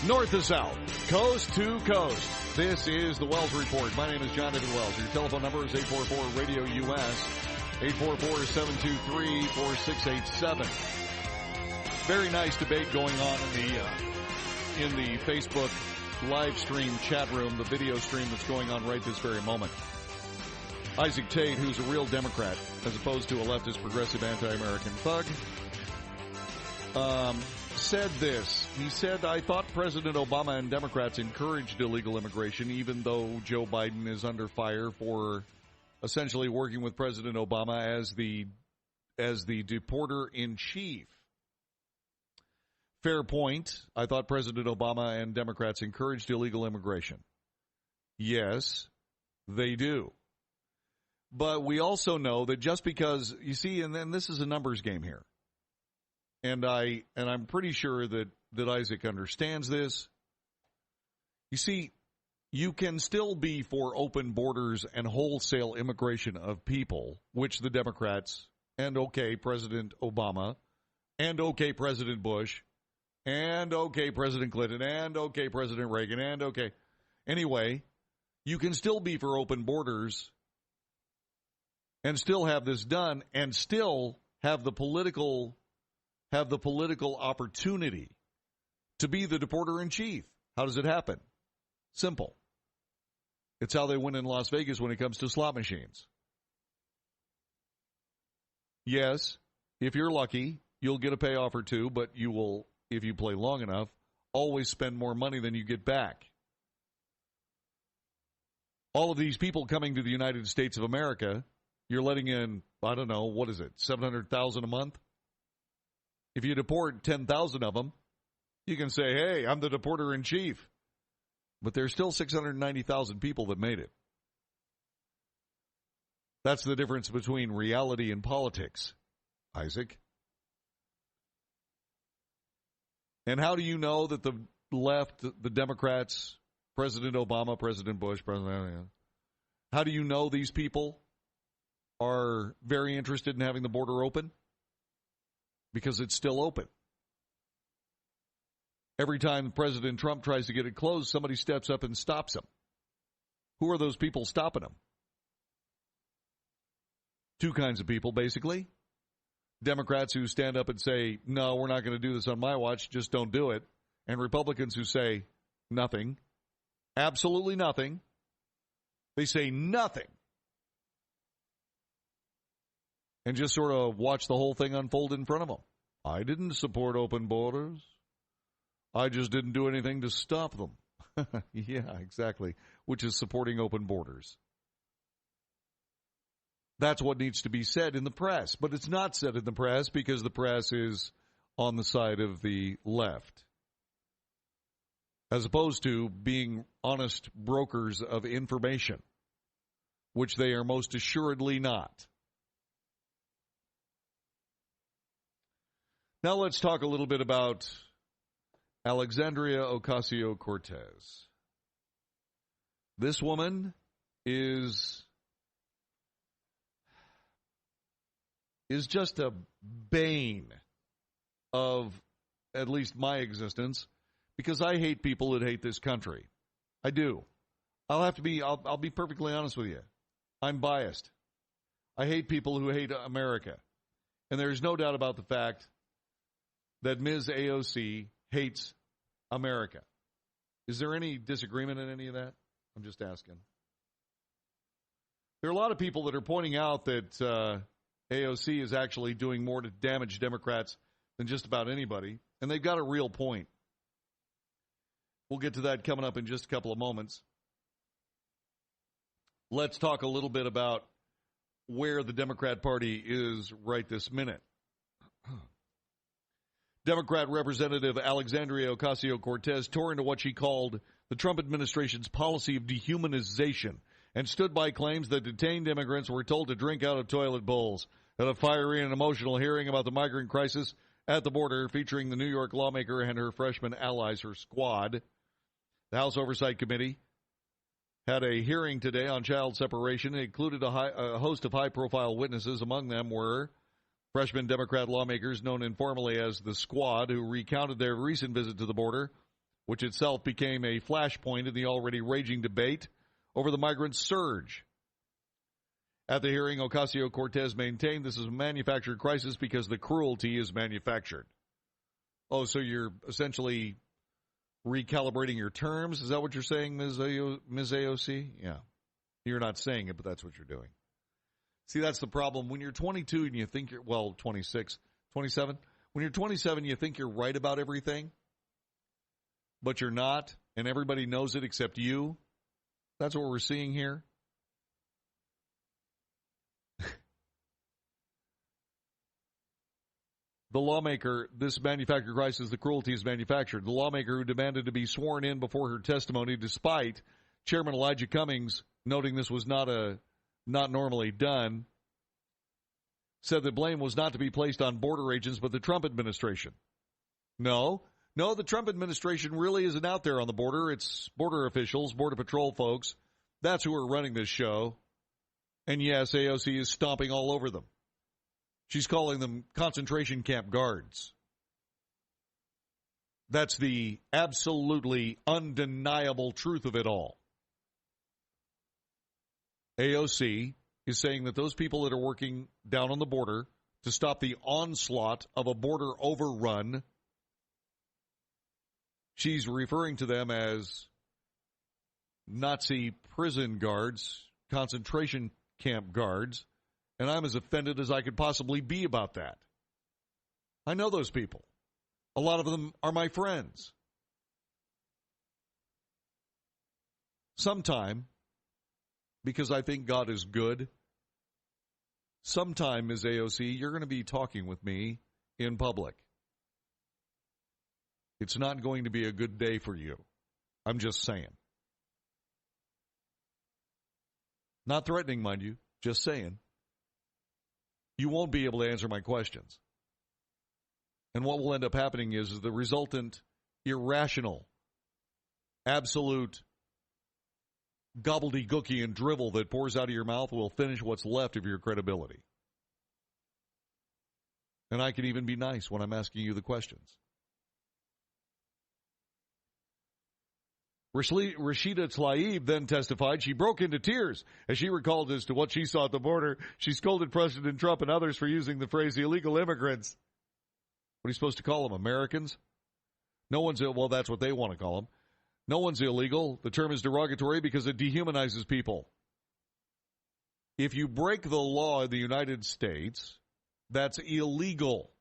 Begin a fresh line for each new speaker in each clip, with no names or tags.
North to south, coast to coast. This is the Wells Report. My name is John David Wells. Your telephone number is 844-RADIO-US, 844-723-4687. Very nice debate going on in the Facebook live stream chat room, the video stream that's going on right this very moment. Isaac Tate, who's a real Democrat, as opposed to a leftist, progressive, anti-American thug, said this. He said, I thought President Obama and Democrats encouraged illegal immigration, even though Joe Biden is under fire for essentially working with President Obama as the deporter-in-chief. Fair point. I thought President Obama and Democrats encouraged illegal immigration. Yes, they do. But we also know that just because, you see, and then this is a numbers game here. And I'm pretty sure that Isaac understands this. You see, you can still be for open borders and wholesale immigration of people, which the Democrats, and okay, President Obama, and okay, President Bush, and okay, President Clinton, and okay, President Reagan, and okay. Anyway, you can still be for open borders and still have this done and still have the political opportunity to be the deporter-in-chief. How does it happen? Simple. It's how they win in Las Vegas when it comes to slot machines. Yes, if you're lucky, you'll get a payoff or two, but you will, if you play long enough, always spend more money than you get back. All of these people coming to the United States of America, you're letting in, I don't know, what is it, 700,000 a month? If you deport 10,000 of them, you can say, hey, I'm the deporter-in-chief. But there's still 690,000 people that made it. That's the difference between reality and politics, Isaac. And how do you know that the left, the Democrats, President Obama, President Bush, how do you know these people are very interested in having the border open? Because it's still open. Every time President Trump tries to get it closed, somebody steps up and stops him. Who are those people stopping him? Two kinds of people, basically. Democrats who stand up and say, no, we're not going to do this on my watch, just don't do it. And Republicans who say nothing, absolutely nothing. They say nothing. And just sort of watch the whole thing unfold in front of them. I didn't support open borders. I just didn't do anything to stop them. Yeah, exactly. Which is supporting open borders. That's what needs to be said in the press. But it's not said in the press because the press is on the side of the left. As opposed to being honest brokers of information, which they are most assuredly not. Now let's talk a little bit about Alexandria Ocasio-Cortez. This woman is just a bane of at least my existence because I hate people that hate this country. I do. I'll be perfectly honest with you. I'm biased. I hate people who hate America. And there's no doubt about the fact that Ms. AOC hates America. Is there any disagreement in any of that? I'm just asking. There are a lot of people that are pointing out that AOC is actually doing more to damage Democrats than just about anybody, and they've got a real point. We'll get to that coming up in just a couple of moments. Let's talk a little bit about where the Democrat Party is right this minute. Democrat Representative Alexandria Ocasio-Cortez tore into what she called the Trump administration's policy of dehumanization and stood by claims that detained immigrants were told to drink out of toilet bowls at a fiery and emotional hearing about the migrant crisis at the border featuring the New York lawmaker and her freshman allies, her squad. The House Oversight Committee had a hearing today on child separation. It included a host of high-profile witnesses. Among them were freshman Democrat lawmakers known informally as the Squad, who recounted their recent visit to the border, which itself became a flashpoint in the already raging debate over the migrant surge. At the hearing, Ocasio-Cortez maintained this is a manufactured crisis because the cruelty is manufactured. Oh, so you're essentially recalibrating your terms? Is that what you're saying, Ms. AOC? Yeah. You're not saying it, but that's what you're doing. See, that's the problem. When you're 22 and you think you're, 26, 27. When you're 27, you think you're right about everything, but you're not, and everybody knows it except you. That's what we're seeing here. The lawmaker, this manufactured crisis, the cruelty is manufactured. The lawmaker who demanded to be sworn in before her testimony, despite Chairman Elijah Cummings noting this was not normally done, said the blame was not to be placed on border agents but the Trump administration. No, the Trump administration really isn't out there on the border. It's border officials, Border Patrol folks. That's who are running this show. And yes, AOC is stomping all over them. She's calling them concentration camp guards. That's the absolutely undeniable truth of it all. AOC is saying that those people that are working down on the border to stop the onslaught of a border overrun, she's referring to them as Nazi prison guards, concentration camp guards, and I'm as offended as I could possibly be about that. I know those people. A lot of them are my friends. Sometime, because I think God is good, sometime, Ms. AOC, you're going to be talking with me in public. It's not going to be a good day for you. I'm just saying. Not threatening, mind you, just saying. You won't be able to answer my questions. And what will end up happening is the resultant irrational, absolute gobbledygooky and drivel that pours out of your mouth will finish what's left of your credibility. And I can even be nice when I'm asking you the questions. Rashida Tlaib then testified she broke into tears as she recalled as to what she saw at the border. She scolded President Trump and others for using the phrase illegal immigrants. What are you supposed to call them, Americans? No one's, well, that's what they want to call them. No one's illegal. The term is derogatory because it dehumanizes people. If you break the law in the United States, that's illegal.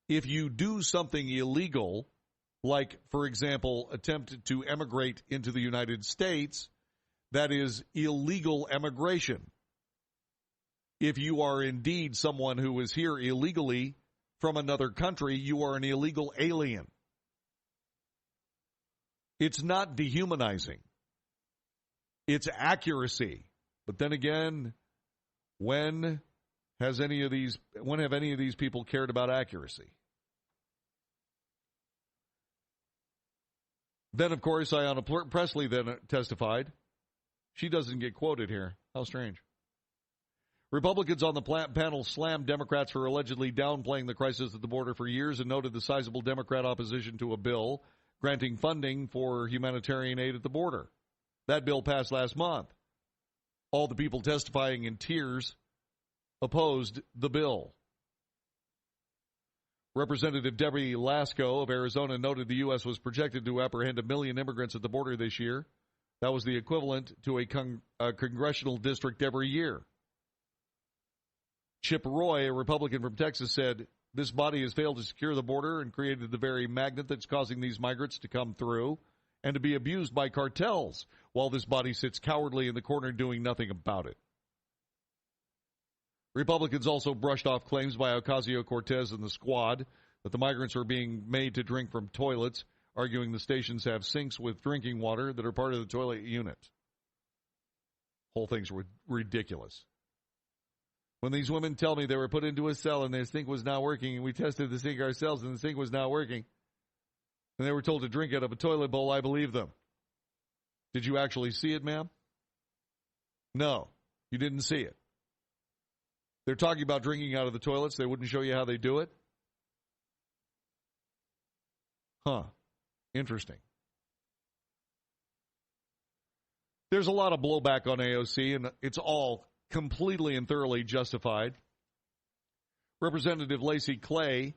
If you do something illegal, like, for example, attempt to emigrate into the United States, that is illegal emigration. If you are indeed someone who is here illegally from another country, you are an illegal alien. It's not dehumanizing. It's accuracy. But then again, when have any of these people cared about accuracy? Then, of course, Ayanna Pressley then testified. She doesn't get quoted here. How strange. Republicans on the panel slammed Democrats for allegedly downplaying the crisis at the border for years and noted the sizable Democrat opposition to a bill granting funding for humanitarian aid at the border. That bill passed last month. All the people testifying in tears opposed the bill. Representative Debbie Lasko of Arizona noted the U.S. was projected to apprehend 1 million immigrants at the border this year. That was the equivalent to a congressional district every year. Chip Roy, a Republican from Texas, said, this body has failed to secure the border and created the very magnet that's causing these migrants to come through and to be abused by cartels, while this body sits cowardly in the corner doing nothing about it. Republicans also brushed off claims by Ocasio-Cortez and the squad that the migrants are being made to drink from toilets, arguing the stations have sinks with drinking water that are part of the toilet unit. Whole thing's ridiculous. When these women tell me they were put into a cell and their sink was not working, and we tested the sink ourselves and the sink was not working, and they were told to drink out of a toilet bowl, I believe them. Did you actually see it, ma'am? No, you didn't see it. They're talking about drinking out of the toilets. They wouldn't show you how they do it? Huh. Interesting. There's a lot of blowback on AOC, and it's all completely and thoroughly justified. Representative Lacey Clay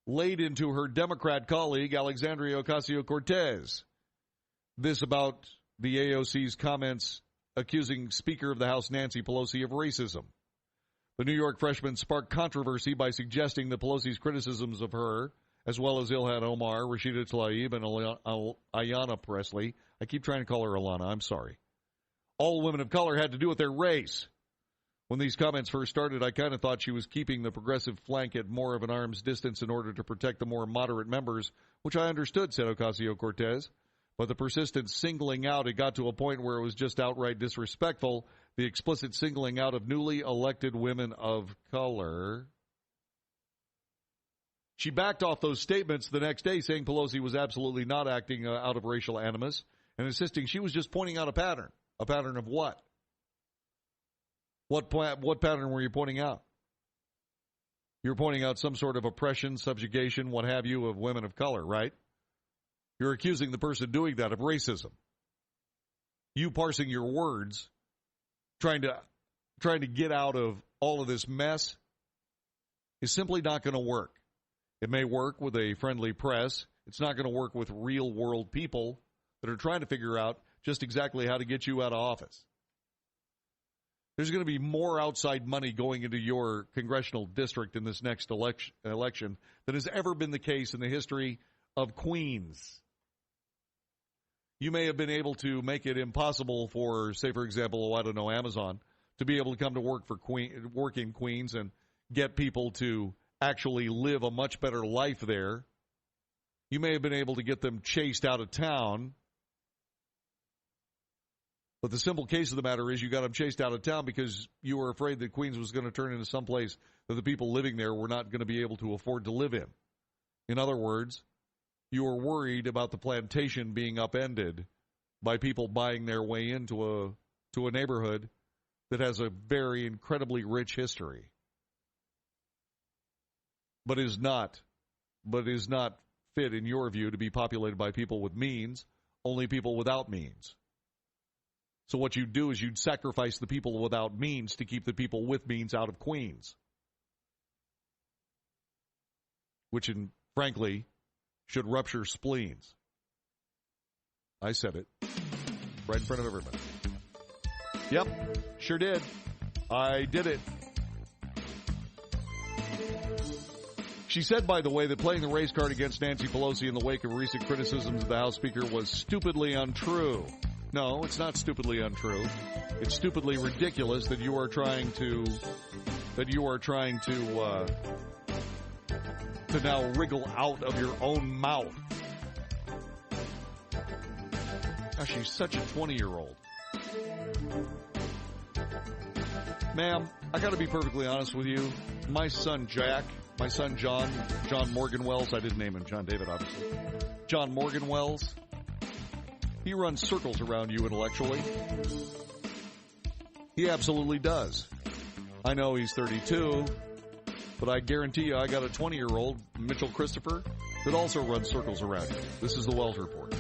laid into her Democrat colleague, Alexandria Ocasio-Cortez, this about the AOC's comments accusing Speaker of the House Nancy Pelosi of racism. The New York freshman sparked controversy by suggesting that Pelosi's criticisms of her, as well as Ilhan Omar, Rashida Tlaib, and Ayanna Pressley, I keep trying to call her Alana, I'm sorry, all women of color had to do with their race. When these comments first started, I kind of thought she was keeping the progressive flank at more of an arm's distance in order to protect the more moderate members, which I understood, said Ocasio-Cortez. But the persistent singling out, it got to a point where it was just outright disrespectful, the explicit singling out of newly elected women of color. She backed off those statements the next day, saying Pelosi was absolutely not acting out of racial animus and insisting she was just pointing out a pattern. A pattern of what? What pattern were you pointing out? You're pointing out some sort of oppression, subjugation, what have you, of women of color, right? You're accusing the person doing that of racism. You parsing your words, trying to get out of all of this mess is simply not going to work. It may work with a friendly press. It's not going to work with real-world people that are trying to figure out just exactly how to get you out of office. There's going to be more outside money going into your congressional district in this next election than has ever been the case in the history of Queens. You may have been able to make it impossible for, say, for example, I don't know, Amazon, to be able to come to work in Queens and get people to actually live a much better life there. You may have been able to get them chased out of town. But the simple case of the matter is you got them chased out of town because you were afraid that Queens was going to turn into some place that the people living there were not going to be able to afford to live in. In other words, you were worried about the plantation being upended by people buying their way into a neighborhood that has a very incredibly rich history, but is not fit, in your view, to be populated by people with means, only people without means. So what you'd do is you'd sacrifice the people without means to keep the people with means out of Queens, which, frankly, should rupture spleens. I said it right in front of everybody. Yep, sure did. I did it. She said, by the way, that playing the race card against Nancy Pelosi in the wake of recent criticisms of the House Speaker was stupidly untrue. No, it's not stupidly untrue. It's stupidly ridiculous that you are trying to now wriggle out of your own mouth. Gosh, she's such a 20-year-old. Ma'am, I got to be perfectly honest with you. My son John Morgan Wells, I didn't name him John David, obviously. John Morgan Wells, he runs circles around you intellectually. He absolutely does. I know he's 32, but I guarantee you I got a 20-year-old, Mitchell Christopher, that also runs circles around you. This is the Wells Report.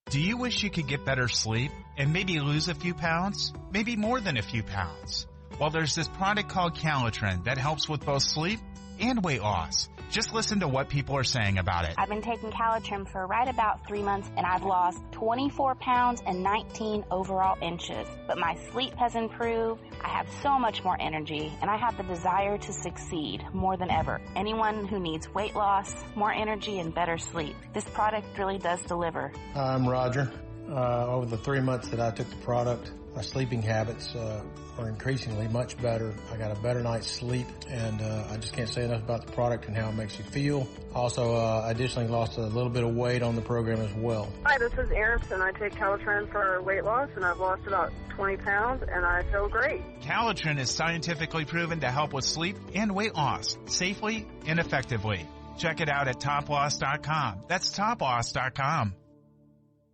Do you wish you could get better sleep and maybe lose a few pounds? Maybe more than a few pounds? Well, there's this product called Calitrin that helps with both sleep and weight loss. Just listen to what people are saying about it.
I've been taking Calitrin for right about 3 months, and I've lost 24 pounds and 19 overall inches. But my sleep has improved, I have so much more energy, and I have the desire to succeed more than ever. Anyone who needs weight loss, more energy, and better sleep, this product really does deliver.
Hi, I'm Roger. Over the 3 months that I took the product, my sleeping habits are increasingly much better. I got a better night's sleep, and I just can't say enough about the product and how it makes you feel. Also, additionally lost a little bit of weight on the program as well.
Hi, this is Erin, I take Calitrin for weight loss, and I've lost about 20 pounds, and I feel great.
Calitrin is scientifically proven to help with sleep and weight loss safely and effectively. Check it out at toploss.com. That's toploss.com.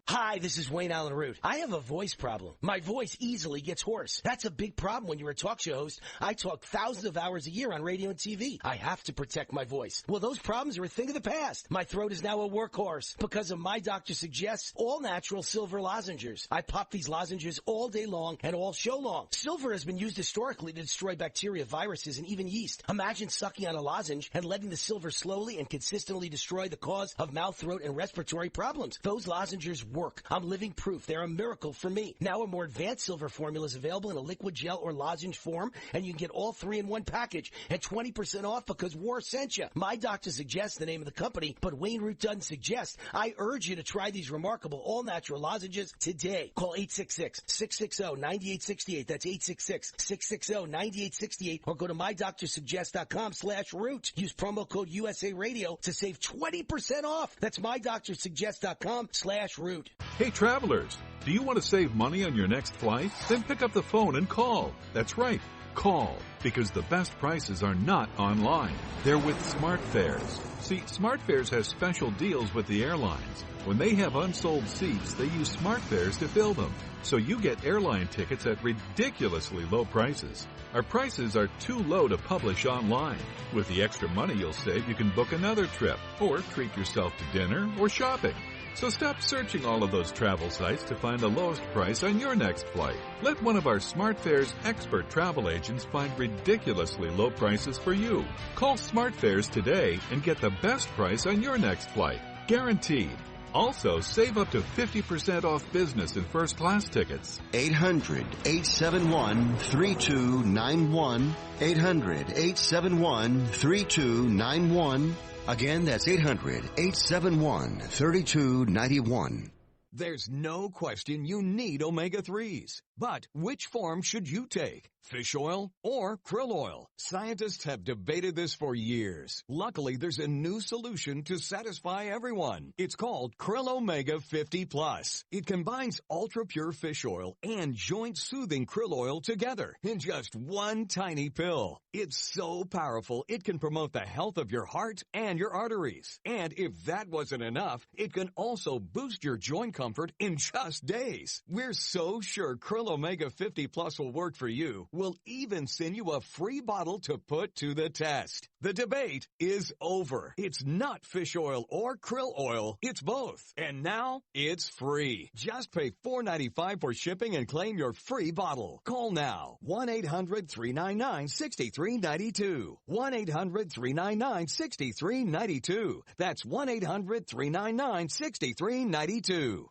Hi, this is Wayne Allen Root. I have a voice problem. My voice easily gets hoarse. That's a big problem when you're a talk show host. I talk thousands of hours a year on radio and TV. I have to protect my voice. Well, those problems are a thing of the past. My throat is now a workhorse because of My Doctor Suggests all-natural silver lozenges. I pop these lozenges all day long and all show long. Silver has been used historically to destroy bacteria, viruses, and even yeast. Imagine sucking on a lozenge and letting the silver slowly and consistently destroy the cause of mouth, throat, and respiratory problems. Those lozenges work. I'm living proof. They're a miracle for me. Now a more advanced silver formula is available in a liquid gel or lozenge form, and you can get all three in one package and 20% off because War sent you. My Doctor Suggests the name of the company, but Wayne Root doesn't suggest. I urge you to try these remarkable all-natural lozenges today. Call 866-660-9868. That's 866-660-9868, or go to mydoctorsuggest.com/root. Use promo code USA Radio to save 20% off. That's mydoctorsuggest.com/root.
Hey travelers, do you want to save money on your next flight? Then pick up the phone and call. That's right, call, because the best prices are not online. They're with SmartFares. See, SmartFares has special deals with the airlines. When they have unsold seats, they use SmartFares to fill them. So you get airline tickets at ridiculously low prices. Our prices are too low to publish online. With the extra money you'll save, you can book another trip, or treat yourself to dinner or shopping. So stop searching all of those travel sites to find the lowest price on your next flight. Let one of our SmartFares expert travel agents find ridiculously low prices for you. Call SmartFares today and get the best price on your next flight. Guaranteed. Also, save up to 50% off business and first class tickets.
800-871-3291. 800-871-3291. Again, that's 800-871-3291.
There's no question you need omega-3s. But which form should you take? Fish oil or krill oil? Scientists have debated this for years. Luckily, there's a new solution to satisfy everyone. It's called Krill Omega 50 Plus. It combines ultra-pure fish oil and joint-soothing krill oil together in just one tiny pill. It's so powerful, it can promote the health of your heart and your arteries. And if that wasn't enough, it can also boost your joint comfort in just days. We're so sure Krill Omega 50 Plus will work for you. We'll even send you a free bottle to put to the test. The debate is over. It's not fish oil or krill oil. It's both. And now it's free. Just pay $4.95 for shipping and claim your free bottle. Call now. 1-800-399-6392. 1-800-399-6392. That's 1-800-399-6392.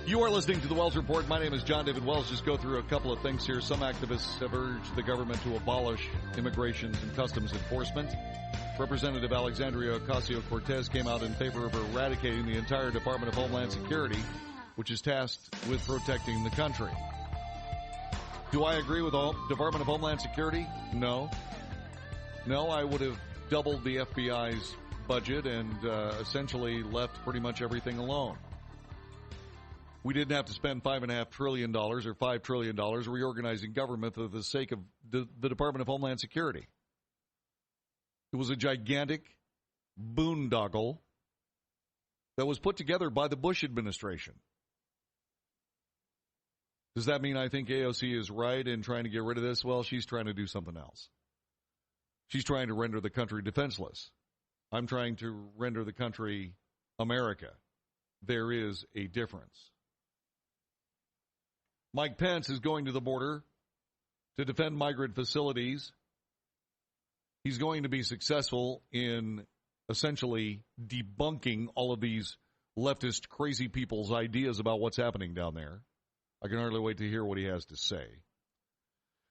You are listening to the Wells Report. My name is John David Wells. Just go through a couple of things here. Some activists have urged the government to abolish immigration and customs enforcement. Representative Alexandria Ocasio-Cortez came out in favor of eradicating the entire Department of Homeland Security, which is tasked with protecting the country. Do I agree with the Department of Homeland Security? No. No, I would have doubled the FBI's budget and essentially left pretty much everything alone. We didn't have to spend $5.5 trillion or $5 trillion reorganizing government for the sake of the Department of Homeland Security. It was a gigantic boondoggle that was put together by the Bush administration. Does that mean I think AOC is right in trying to get rid of this? Well, she's trying to do something else. She's trying to render the country defenseless. I'm trying to render the country America. There is a difference. Mike Pence is going to the border to defend migrant facilities. He's going to be successful in essentially debunking all of these leftist crazy people's ideas about what's happening down there. I can hardly wait to hear what he has to say.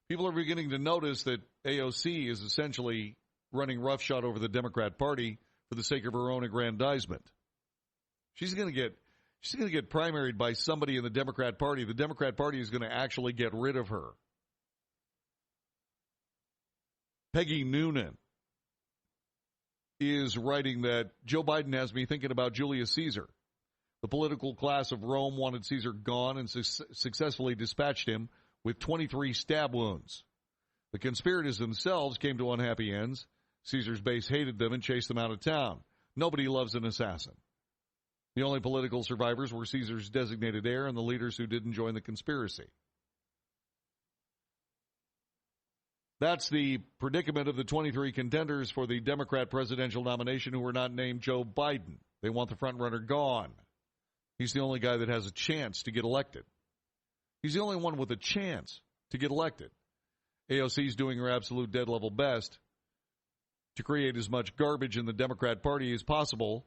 People are beginning to notice that AOC is essentially running roughshod over the Democrat Party for the sake of her own aggrandizement. She's going to get primaried by somebody in the Democrat Party. The Democrat Party is going to actually get rid of her. Peggy Noonan is writing that Joe Biden has me thinking about Julius Caesar. The political class of Rome wanted Caesar gone and successfully dispatched him with 23 stab wounds. The conspirators themselves came to unhappy ends. Caesar's base hated them and chased them out of town. Nobody loves an assassin. The only political survivors were Caesar's designated heir and the leaders who didn't join the conspiracy. That's the predicament of the 23 contenders for the Democrat presidential nomination who were not named Joe Biden. They want the front-runner gone. He's the only guy that has a chance to get elected. He's the only one with a chance to get elected. AOC's doing her absolute dead-level best to create as much garbage in the Democrat Party as possible,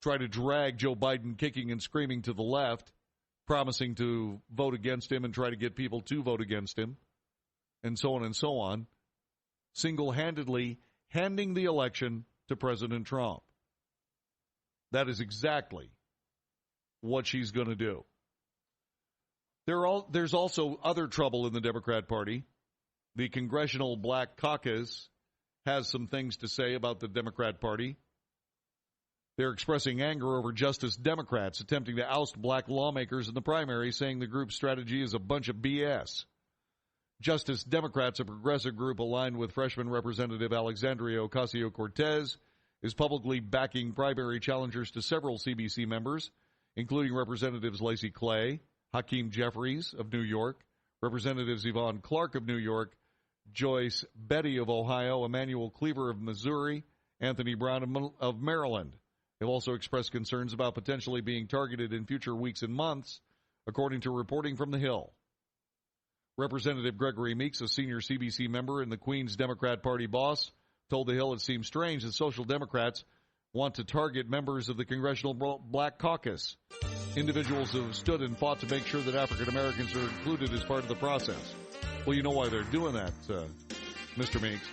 try to drag Joe Biden kicking and screaming to the left, promising to vote against him and try to get people to vote against him, and so on and so on, single-handedly handing the election to President Trump. That is exactly what she's going to do. There's also other trouble in the Democrat Party. The Congressional Black Caucus has some things to say about the Democrat Party. They're expressing anger over Justice Democrats attempting to oust black lawmakers in the primary, saying the group's strategy is a bunch of BS. Justice Democrats, a progressive group aligned with freshman Representative Alexandria Ocasio-Cortez, is publicly backing primary challengers to several CBC members, including Representatives Lacey Clay, Hakeem Jeffries of New York, Representatives Yvonne Clark of New York, Joyce Betty of Ohio, Emmanuel Cleaver of Missouri, Anthony Brown of Maryland. They've also expressed concerns about potentially being targeted in future weeks and months, according to reporting from The Hill. Representative Gregory Meeks, a senior CBC member and the Queens Democrat Party boss, told The Hill it seems strange that Social Democrats want to target members of the Congressional Black Caucus, individuals who have stood and fought to make sure that African Americans are included as part of the process. Well, you know why they're doing that, Mr. Meeks.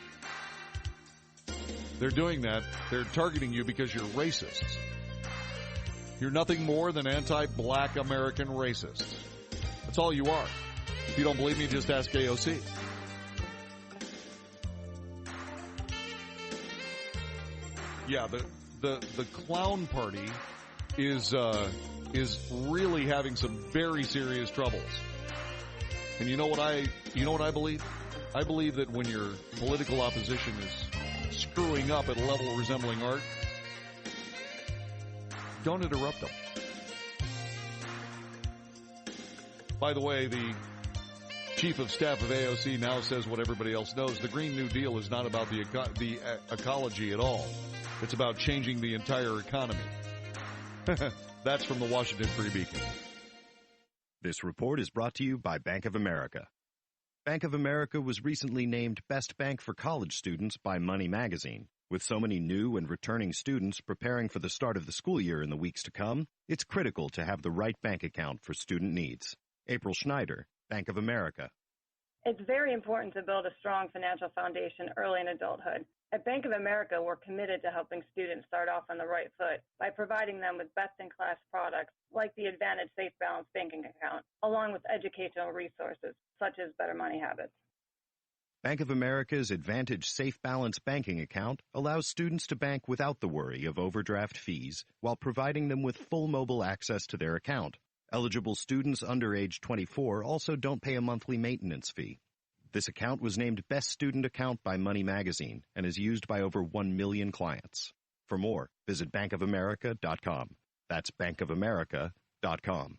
They're doing that. They're targeting you because you're racists. You're nothing more than anti-black American racists. That's all you are. If you don't believe me, just ask AOC. Yeah, the clown party is really having some very serious troubles. And you know what I believe? I believe that when your political opposition is screwing up at a level resembling art, don't interrupt them. By the way, the chief of staff of AOC now says what everybody else knows. The Green New Deal is not about the ecology at all. It's about changing the entire economy. That's from the Washington Free Beacon.
This report is brought to you by Bank of America. Bank of America was recently named Best Bank for College Students by Money Magazine. With so many new and returning students preparing for the start of the school year in the weeks to come, it's critical to have the right bank account for student needs. April Schneider, Bank of America.
It's very important to build a strong financial foundation early in adulthood. At Bank of America, we're committed to helping students start off on the right foot by providing them with best-in-class products like the Advantage Safe Balance banking account, along with educational resources such as Better Money Habits.
Bank of America's Advantage Safe Balance banking account allows students to bank without the worry of overdraft fees while providing them with full mobile access to their account. Eligible students under age 24 also don't pay a monthly maintenance fee. This account was named Best Student Account by Money Magazine and is used by over 1 million clients. For more, visit bankofamerica.com. That's bankofamerica.com.